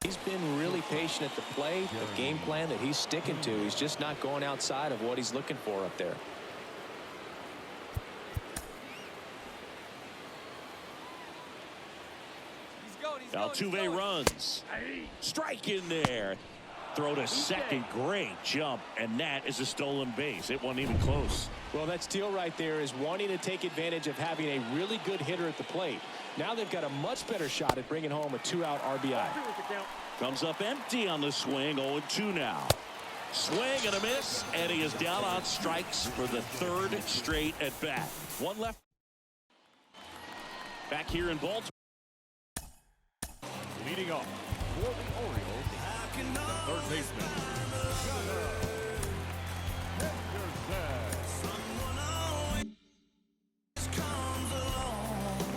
He's been really patient at the plate. The game plan that he's sticking to, he's just not going outside of what he's looking for up there. Altuve runs. Strike in there. Throw to second. Great jump. And that is a stolen base. It wasn't even close. Well, that steal right there is wanting to take advantage of having a really good hitter at the plate. Now they've got a much better shot at bringing home a 2-out RBI. Comes up empty on the swing. 0-2 now. Swing and a miss. And he is down on strikes for the third straight at bat. One left. Back here in Baltimore. Leading off for the Orioles, the third baseman.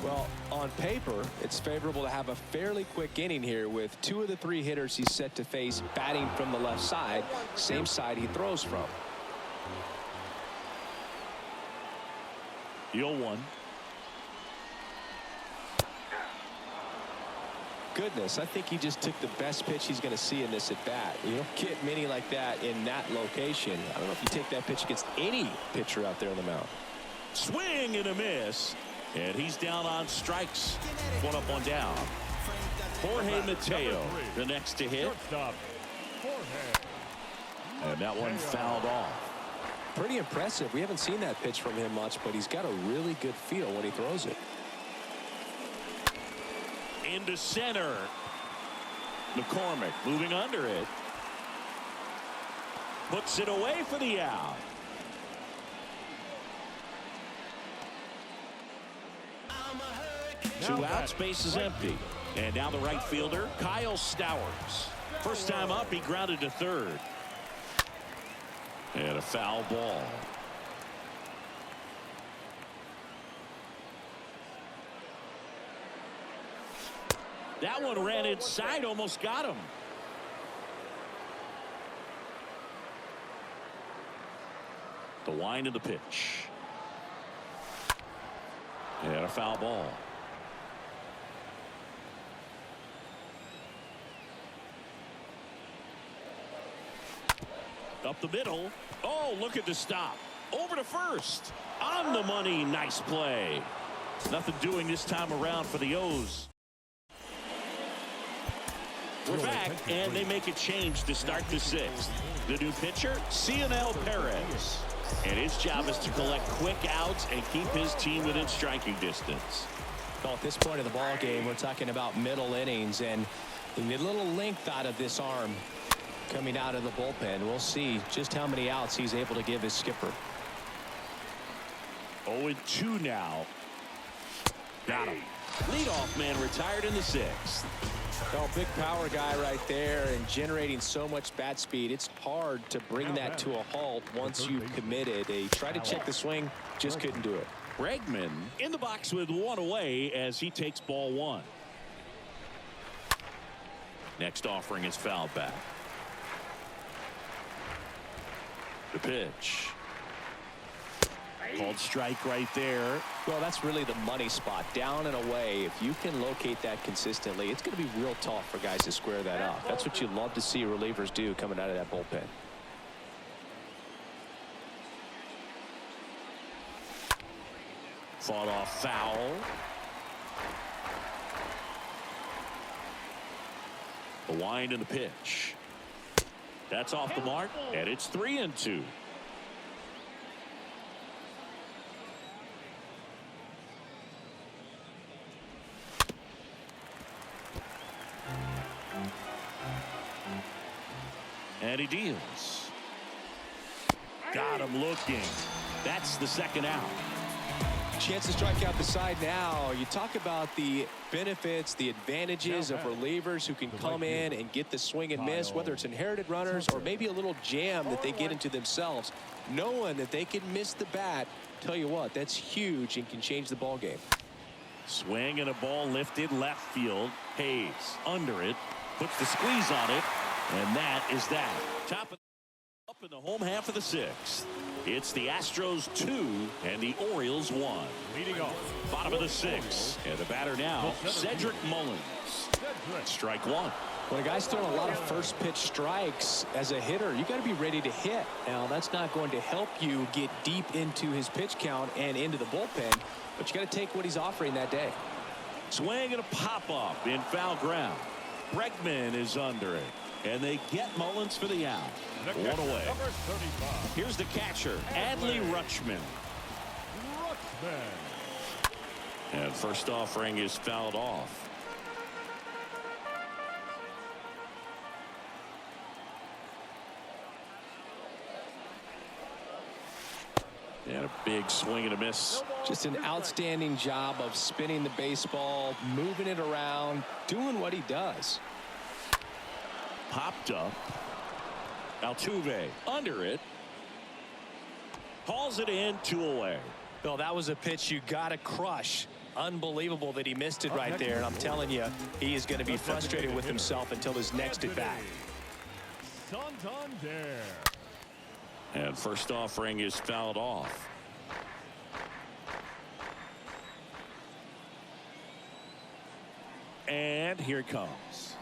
Well, on paper, it's favorable to have a fairly quick inning here with 2 of the 3 hitters he's set to face batting from the left side, same side he throws from. The 0-1. Goodness, I think he just took the best pitch he's going to see in this at bat. You don't get many like that in that location. I don't know if you take that pitch against any pitcher out there on the mound. Swing and a miss. And he's down on strikes. 1 up, 1 down. Jorge Mateo, the next to hit. And that one fouled off. Pretty impressive. We haven't seen that pitch from him much, but he's got a really good feel when he throws it. Into center. McCormick moving under it. Puts it away for the out. Two outs, base is empty. And now the right fielder, Kyle Stowers. First time up, he grounded to third. And a foul ball. That one ran inside, almost got him. The wind of the pitch. And a foul ball. Up the middle. Oh, look at the stop. Over to first. On the money. Nice play. Nothing doing this time around for the O's. We're back, and they make a change to start the 6th. The new pitcher, Cionel Perez. And his job is to collect quick outs and keep his team within striking distance. Well, at this point of the ball game, we're talking about middle innings, and a little length out of this arm coming out of the bullpen. We'll see just how many outs he's able to give his skipper. 0-2 now. Got him. Leadoff man retired in the 6th. Oh, big power guy right there and generating so much bat speed. It's hard to bring that to a halt once you've committed. They try to check the swing, just couldn't do it. Bregman in the box with 1 away as he takes ball 1. Next offering is fouled back. The pitch. Called strike right there. Well, that's really the money spot. Down and away. If you can locate that consistently, it's going to be real tough for guys to square that up. That's what you love to see relievers do coming out of that bullpen. Fought off foul. The wind and the pitch. That's off the mark, and it's 3-2. And he deals. Got him looking. That's the 2nd out. Chance to strike out the side now. You talk about the benefits, the advantages of relievers who can come in and get the swing and miss, whether it's inherited runners or maybe a little jam that they get into themselves. Knowing that they can miss the bat, tell you what, that's huge and can change the ball game. Swing and a ball lifted left field. Hayes under it, puts the squeeze on it, and that is that. Top of up in the home half of the 6th. It's the Astros 2 and the Orioles 1. Leading off. Bottom of the 6th. And the batter now, Cedric Mullins. Strike one. When a guy's throwing a lot of first pitch strikes as a hitter, you got to be ready to hit. Now, that's not going to help you get deep into his pitch count and into the bullpen, but you got to take what he's offering that day. Swing and a pop-up in foul ground. Bregman is under it. And they get Mullins for the out. One away. Number 35. Here's the catcher, Adley Rutschman. And first offering is fouled off. And a big swing and a miss. Just an outstanding job of spinning the baseball, moving it around, doing what he does. Popped up. Altuve under it. Hauls it in, 2 away. Bill, that was a pitch you got to crush. Unbelievable that he missed it right there. And I'm telling you, he is going to be frustrated with himself until his next at bat. Santander. And first offering is fouled off. And here it comes.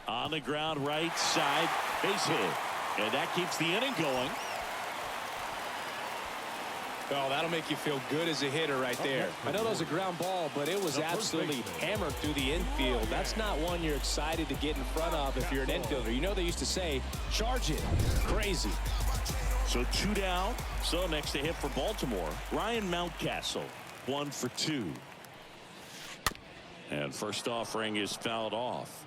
On the ground, right side, base hit. And that keeps the inning going. Oh, that'll make you feel good as a hitter right there. I know that was a ground ball, but it was absolutely hammered through the infield. That's not one you're excited to get in front of if you're an infielder. You know they used to say, charge it. Crazy. So 2 down. So next to hit for Baltimore, Ryan Mountcastle, 1 for 2. And first offering is fouled off.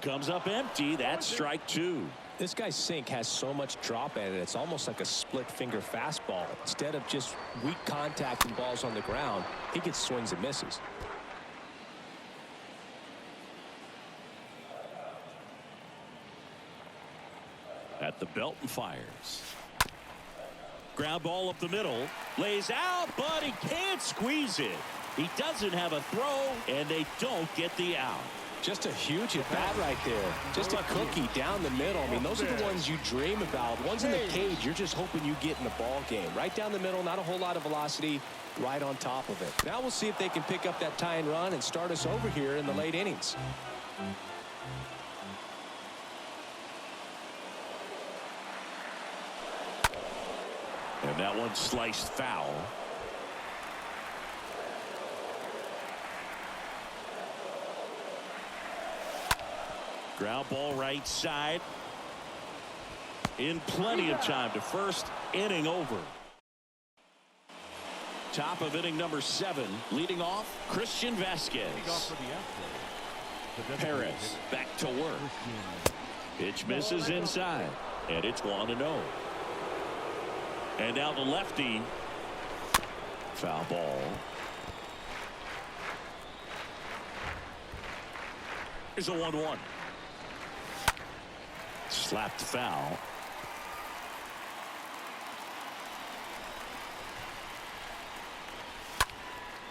Comes up empty. That's strike 2. This guy's sink has so much drop in it. It's almost like a split finger fastball. Instead of just weak contact and balls on the ground, he gets swings and misses. At the belt and fires. Ground ball up the middle. Lays out, but he can't squeeze it. He doesn't have a throw, and they don't get the out. Just a huge at bat right there. Just a cookie down the middle. I mean, those are the ones you dream about. Ones in the cage, you're just hoping you get in the ball game. Right down the middle, not a whole lot of velocity, right on top of it. Now we'll see if they can pick up that tying run and start us over here in the late innings. And that one sliced foul. Ground ball right side. In plenty of time to first. Inning over. Top of inning number 7. Leading off, Christian Vasquez. Perez back to work. Pitch misses inside. And it's 1-0. And now the lefty. Foul ball. Here's a 1-1. Slapped foul.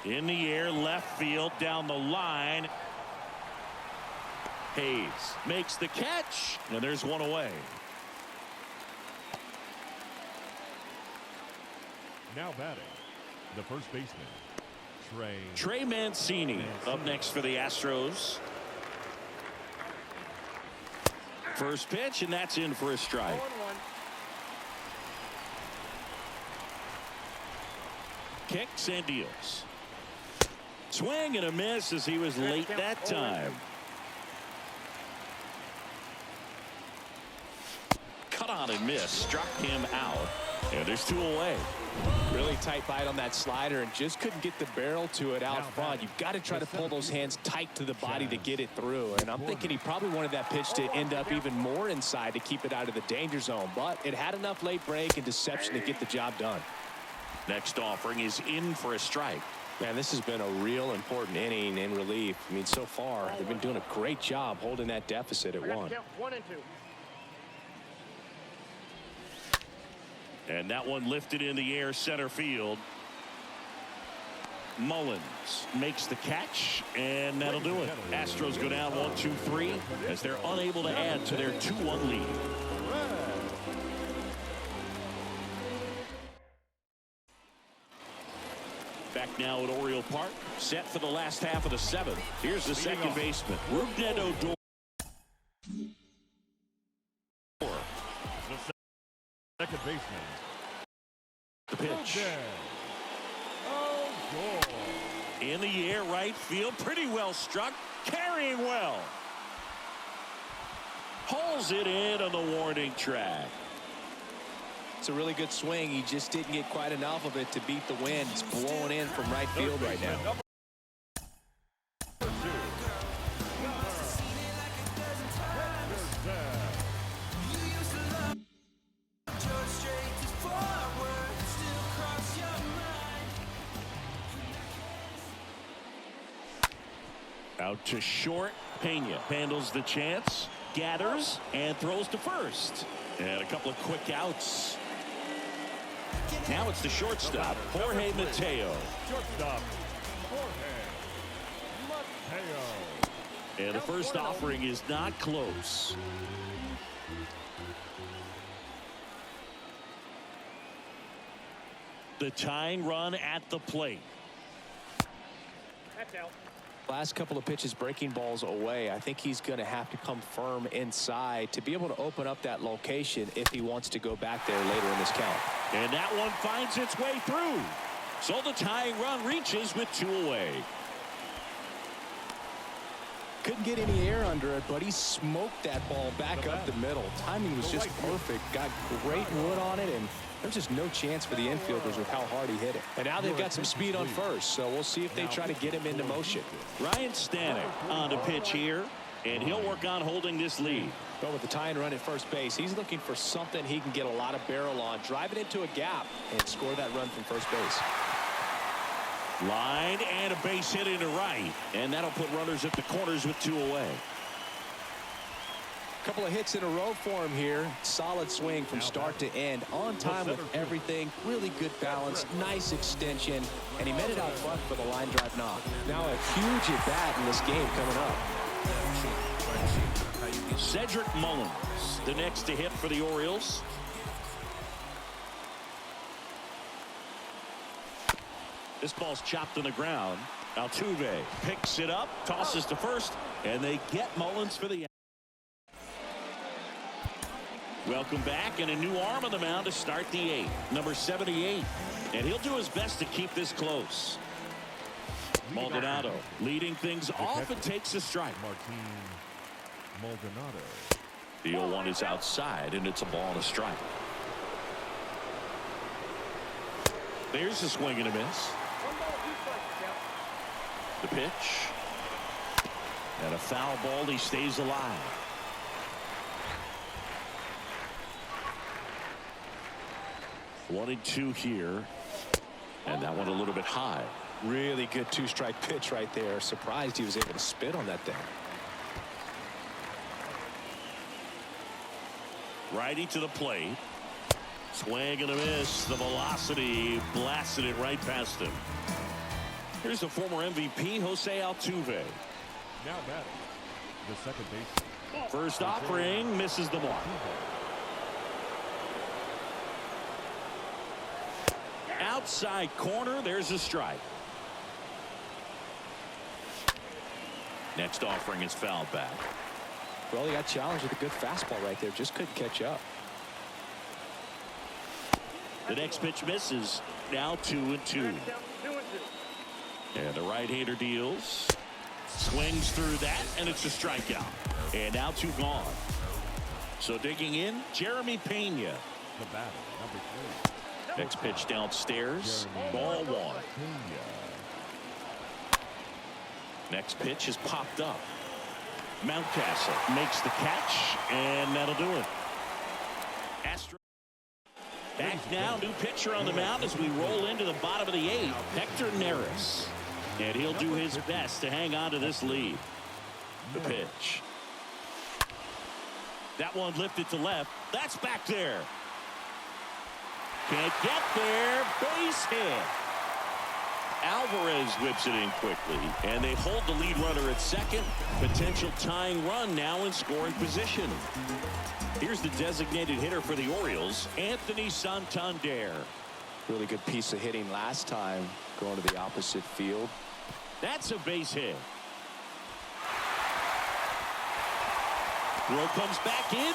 In the air, left field, down the line. Hayes makes the catch, and there's one away. Now batting, the first baseman, Trey Mancini up next for the Astros. First pitch, and that's in for a strike. Kicks and deals. Swing and a miss as he was late that time. Cut on and miss. Struck him out. And there's 2 away. Really tight bite on that slider and just couldn't get the barrel to it out front. You've got to try to pull those hands tight to the body to get it through. And I'm thinking he probably wanted that pitch to end up even more inside to keep it out of the danger zone. But it had enough late break and deception to get the job done. Next offering is in for a strike. Man, this has been a real important inning in relief. I mean, so far, they've been doing a great job holding that deficit at 1. 1 and 2. And that one lifted in the air center field. Mullins makes the catch, and that'll do it. Astros go down 1-2-3 as they're unable to add to their 2-1 lead. Back now at Oriole Park, set for the last half of the 7th. Here's the second baseman, Rougned Odor. Second baseman. The pitch. In the air, right field, pretty well struck, carrying well. Hauls it in on the warning track. It's a really good swing. He just didn't get quite enough of it to beat the wind. It's blowing in from right field right now. Out to short. Pena handles the chance, gathers, and throws to first. And a couple of quick outs. Now it's the shortstop, Jorge Mateo. Shortstop, Jorge Mateo. And the first offering is not close. The tying run at the plate. That's out. Last couple of pitches breaking balls away. I think he's going to have to come firm inside to be able to open up that location if he wants to go back there later in this count. And that one finds its way through. So the tying run reaches with 2 away. Couldn't get any air under it, but he smoked that ball back up the middle. Timing was just perfect. Got great wood on it, and there's just no chance for the infielders with how hard he hit it. And now they've got some speed on first, so we'll see if they try to get him into motion. Ryan Stanek on the pitch here, and he'll work on holding this lead. But with the tying run at first base, he's looking for something he can get a lot of barrel on, drive it into a gap, and score that run from first base. Line and a base hit into right, and that'll put runners at the corners with 2 away. Couple of hits in a row for him here. Solid swing from start to end. On time with everything. Really good balance. Nice extension. And he met it out front for the line drive knock. Now a huge at bat in this game coming up. Cedric Mullins, the next to hit for the Orioles. This ball's chopped on the ground. Altuve picks it up, tosses to first, and they get Mullins for the. Welcome back, and a new arm on the mound to start the 8th, number 78, and he'll do his best to keep this close. Maldonado leading things off and takes a strike. Maldonado. The 0-1 is outside, and it's a ball and a strike. There's a swing and a miss. The pitch. And a foul ball. He stays alive. One and 2 here. And that one a little bit high. Really good 2-strike pitch right there. Surprised he was able to spit on that thing. Righty to the plate. Swing and a miss. The velocity blasted it right past him. Here's the former MVP, Jose Altuve. Now batting, the second base. First offering misses the mark. Outside corner, there's a strike. Next offering is fouled back. Well, he got challenged with a good fastball right there. Just couldn't catch up. The next pitch misses. Now 2-2. And the right-hander deals. Swings through that, and it's a strikeout. And now 2 gone. So digging in, Jeremy Pena. The batter, number 3. Next pitch downstairs. Ball 1. Next pitch is popped up. Mountcastle makes the catch, and that'll do it. Astro back now, new pitcher on the mound as we roll into the bottom of the 8th. Hector Neris. And he'll do his best to hang on to this lead. The pitch. That one lifted to left. That's back there. Can't get there. Base hit. Alvarez whips it in quickly, and they hold the lead runner at second. Potential tying run now in scoring position. Here's the designated hitter for the Orioles, Anthony Santander. Really good piece of hitting last time, going to the opposite field. That's a base hit. Throw comes back in.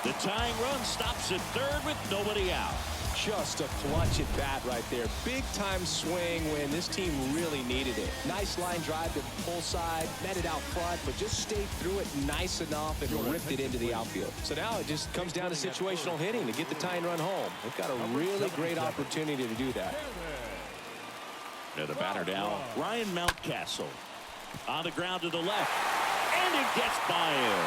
The tying run stops at third with nobody out. Just a clutch at bat right there. Big time swing when this team really needed it. Nice line drive to the pull side, met it out front, but just stayed through it nice enough and ripped it into the outfield. So now it just comes down to situational hitting to get the tying run home. They've got a really great opportunity to do that. Now the batter now, Ryan Mountcastle. On the ground to the left, and it gets by him.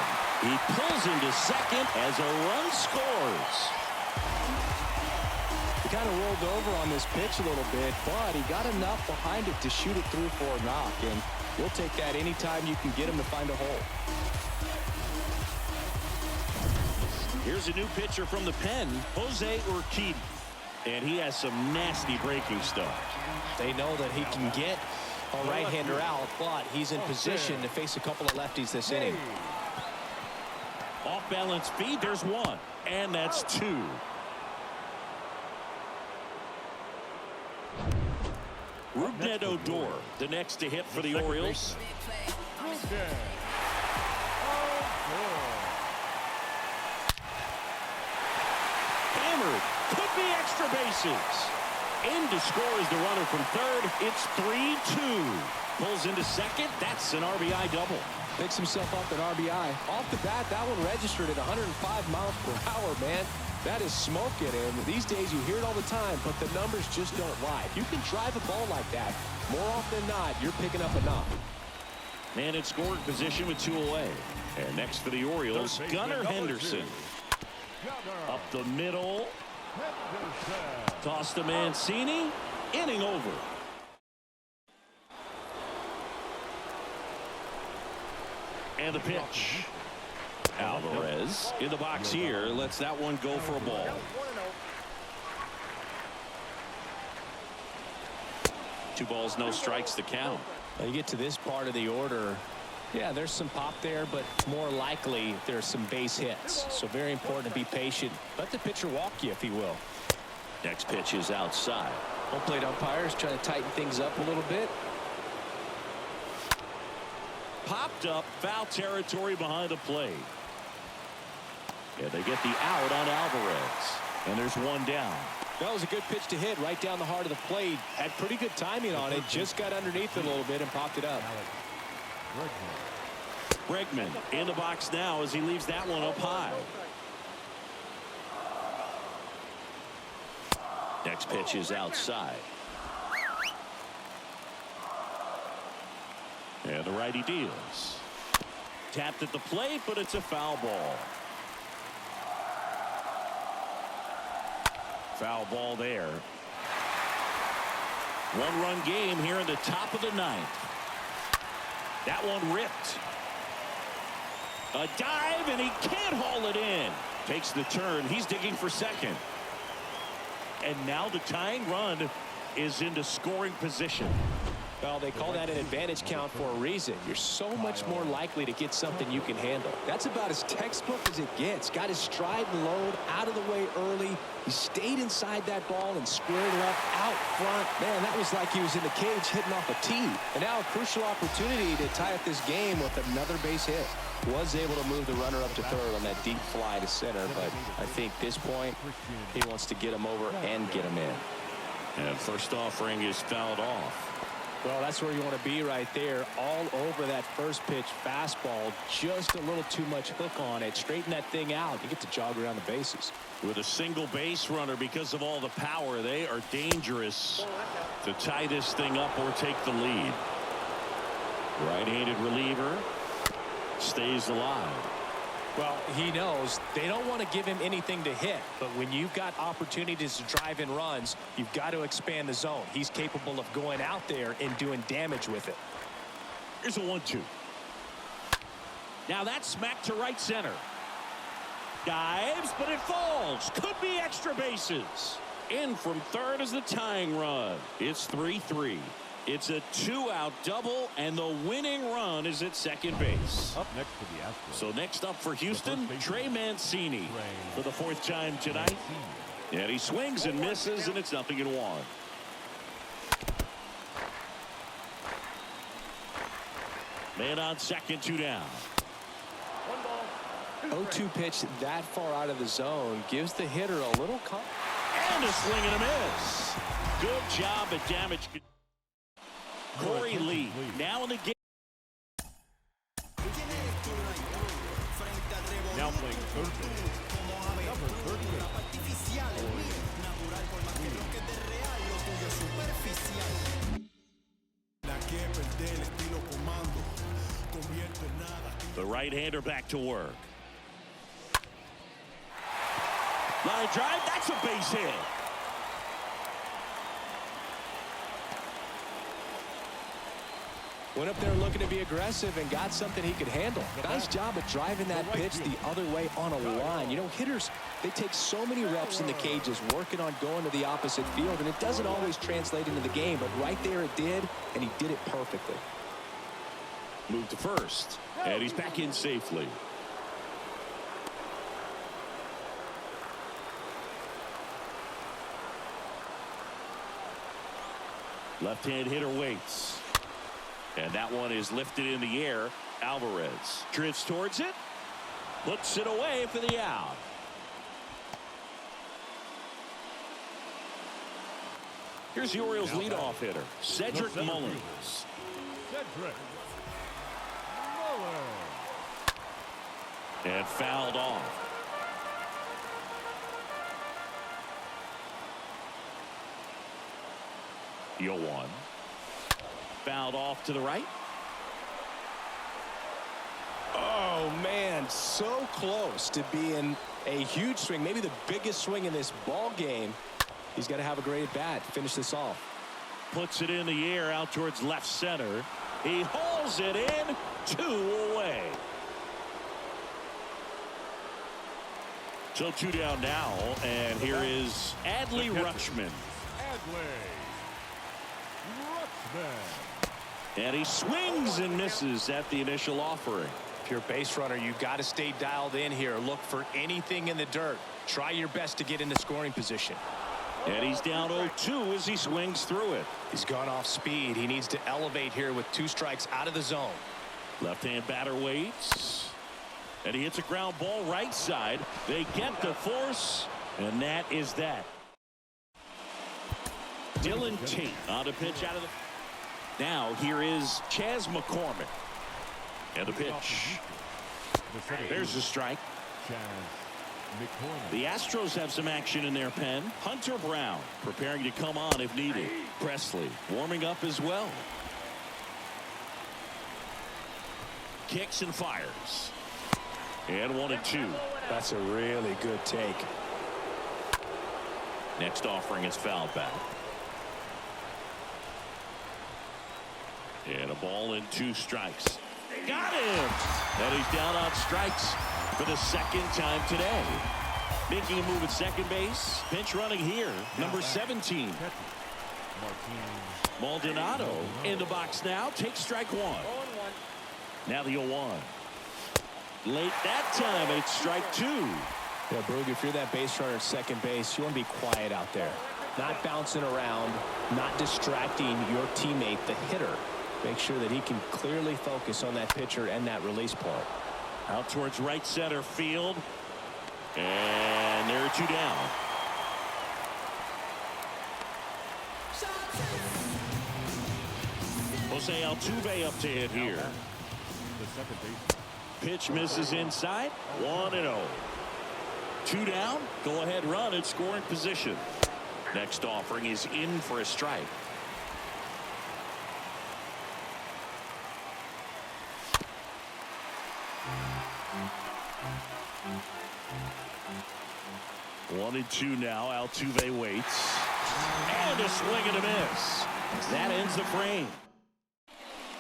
He pulls into second as a run scores. He kind of rolled over on this pitch a little bit, but he got enough behind it to shoot it through for a knock, and you'll take that anytime you can get him to find a hole. Here's a new pitcher from the pen, Jose Urquidy, and he has some nasty breaking stuff. They know that he can get a right-hander out, but he's in position to face a couple of lefties this inning. Off balance feed, there's one, and that's two. Rougned Odor, the next to hit for the Orioles. Hammered, could be extra bases. In to score is the runner from third. It's 3-2. Pulls into second. That's an RBI double. Picks himself up an RBI. Off the bat, that one registered at 105 miles per hour, man. That is smoking, and these days you hear it all the time, but the numbers just don't lie. If you can drive a ball like that, more often than not, you're picking up a knock. Man in scoring position with two away. And next for the Orioles, Gunnar Henderson. Up the middle. Toss to Mancini. Inning over. And the pitch. Alvarez in the box here. Lets that one go for a ball. Two balls, no strikes to count. Now you get to this part of the order. Yeah, there's some pop there, but more likely there's some base hits. So very important to be patient. Let the pitcher walk you, if he will. Next pitch is outside. Home plate umpires trying to tighten things up a little bit. Popped up, foul territory behind the plate. Yeah, they get the out on Alvarez. And there's one down. That was a good pitch to hit right down the heart of the plate. Had pretty good timing on it. Just got underneath it a little bit and popped it up. Bregman in the box now as he leaves that one up high. Next pitch is outside. And the righty deals. Tapped at the plate, but it's a foul ball. Foul ball there. One-run game here in the top of the ninth. That one ripped. A dive, and he can't haul it in. Takes the turn. He's digging for second. And now the tying run is into scoring position. Well, they call that an advantage count for a reason. You're so much more likely to get something you can handle. That's about as textbook as it gets. Got his stride and load out of the way early. He stayed inside that ball and squared left out front. Man, that was like he was in the cage hitting off a tee. And now a crucial opportunity to tie up this game with another base hit. Was able to move the runner up to third on that deep fly to center, but I think this point he wants to get him over and get him in. And first offering is fouled off. Well, that's where you want to be right there. All over that first pitch fastball. Just a little too much hook on it. Straighten that thing out. You get to jog around the bases. With a single base runner, because of all the power, they are dangerous to tie this thing up or take the lead. Right-handed reliever stays alive. Well, he knows they don't want to give him anything to hit, but when you've got opportunities to drive in runs, you've got to expand the zone. He's capable of going out there and doing damage with it. Here's a 1-2. Now that's smacked to right center. Dives, but it falls. Could be extra bases. In from third is the tying run. It's 3-3. It's a 2-out double, and the winning run is at second base. Up next for the Astros. So next up for Houston, Trey Mancini for the 4th time tonight. And he swings and misses, and it's 0-1. Man on second, 2 down. 0-2 pitch that far out of the zone gives the hitter a little and a swing and a miss. Good job at damage. Corey Lee now in the game. Now playing third base. Number 38. The right-hander back to work. Line drive, that's a base hit. Went up there looking to be aggressive and got something he could handle. Nice job of driving that pitch the other way on a line. You know, hitters, they take so many reps in the cages working on going to the opposite field, and it doesn't always translate into the game, but right there it did, and he did it perfectly. Move to first, and he's back in safely. Left-hand hitter waits. And that one is lifted in the air. Alvarez drifts towards it. Puts it away for the out. Here's the Orioles leadoff hitter, Cedric Mullins. Cedric Mullins. And fouled off. The 0-1. Fouled off to the right. Oh, man, so close to being a huge swing, maybe the biggest swing in this ball game. He's got to have a great at-bat to finish this off. Puts it in the air out towards left center. He hauls it in, 2 away. So 2 down now, and here is Adley Rutschman. Adley Rutschman. And he swings and misses at the initial offering. If you're a base runner, you've got to stay dialed in here. Look for anything in the dirt. Try your best to get into scoring position. And he's down 0-2 as he swings through it. He's gone off speed. He needs to elevate here with 2 strikes out of the zone. Left-hand batter waits. And he hits a ground ball right side. They get the force, and that is that. Dylan Tate on a pitch out of the... Now here is Chas McCormick. And the pitch. There's the strike. The Astros have some action in their pen. Hunter Brown preparing to come on if needed. Presley warming up as well. Kicks and fires. And 1-2. That's a really good take. Next offering is fouled back. And a ball and 2 strikes. Got him! And he's down on strikes for the 2nd time today. Making a move at second base. Pinch running here. Number 17. Maldonado in the box now. Takes strike 1. Now the 0-1. Late that time, and it's strike 2. Yeah, Brug, if you're that base runner at second base, you want to be quiet out there. Not bouncing around, not distracting your teammate, the hitter. Make sure that he can clearly focus on that pitcher and that release point. Out towards right center field. And there are 2 down. Jose Altuve up to hit here. The second base. Pitch misses inside. 1-0. 2 down. Go ahead run at scoring position. Next offering is in for a strike. One and 2 now. Altuve waits. And a swing and a miss. That ends the frame.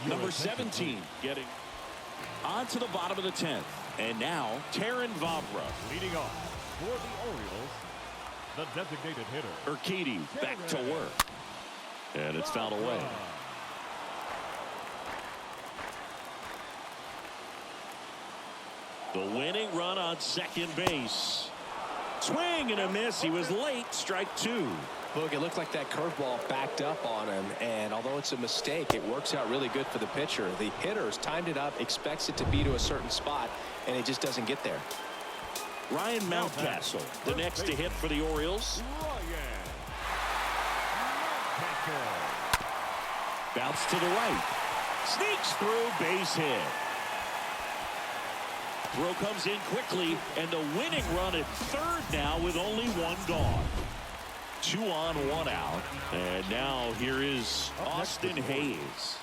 Number 17 getting on to the bottom of the 10th. And now Terrin Vavra. Leading off for the Orioles, the designated hitter. Urquidy back to work. And it's fouled away. The winning run on second base. Swing and a miss. He was late. Strike two. Look, it looked like that curveball backed up on him, and although it's a mistake, it works out really good for the pitcher. The hitter's timed it up, expects it to be to a certain spot, and it just doesn't get there. Ryan Mountcastle, the next to hit for the Orioles. Bounce to the right. Sneaks through, base hit. Throw comes in quickly, and the winning run at third now with only one gone. 2 on, 1 out. And now here is Austin Hayes.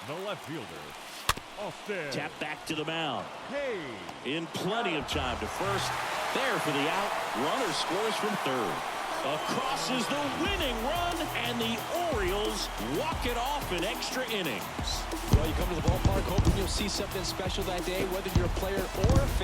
The left fielder, Austin. Tap back to the mound. Hayes. In plenty of time to first. There for the out. Runner scores from third. Across is the winning run, and the Orioles walk it off in extra innings. Well, you come to the ballpark hoping you'll see something special that day, whether you're a player or a fan.